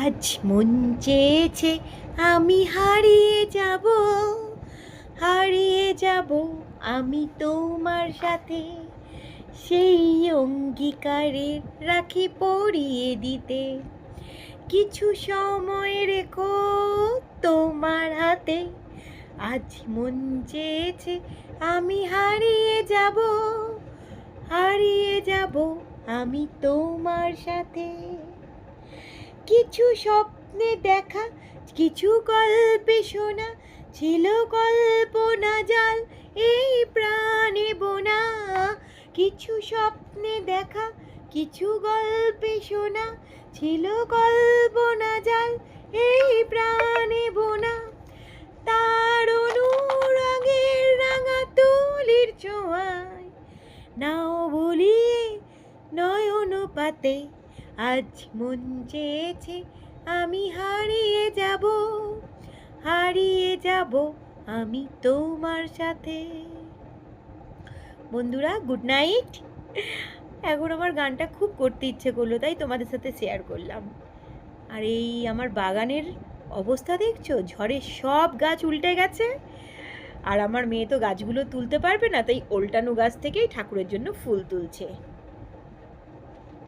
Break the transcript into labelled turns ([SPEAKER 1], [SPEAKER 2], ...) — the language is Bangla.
[SPEAKER 1] আজ মন চেয়েছে আমি হারিয়ে যাব, হারিয়ে যাব আমি তোমার সাথে, সেই অঙ্গীকারের রাখি পরিয়ে দিতে। কিছু সময় রেখো তোমার হাতে, আজ মন চেয়েছে আমি হারিয়ে যাব, হারিয়ে যাব আমি তোমার সাথে। কিছু স্বপ্নে দেখা, কিছু গল্পে শোনা, ছিল কল্পনা জাল এই প্রাণে বোনা। কিছু স্বপ্নে দেখা, কিছু গল্পে শোনা, ছিল কল্পনা জাল এই প্রাণে বোনা। তার অনুরাগের রাঙা তুলির ছোঁয়ায় নাও ভুলিয়ে নয়ন পাতে, আজ মন চেয়েছে আমি হারিয়ে যাব, হারিয়ে যাব আমি তোমার সাথে। বন্ধুরা, গুড নাইট। এখন আমার গানটা খুব করতে ইচ্ছে করলো, তাই তোমাদের সাথে শেয়ার করলাম। আর এই আমার বাগানের অবস্থা দেখছো, ঝড়ে সব গাছ উল্টে গেছে। আর আমার মেয়ে তো গাছগুলো তুলতে পারবে না, তাই ওল্টানো গাছ থেকেই ঠাকুরের জন্য ফুল তুলছে।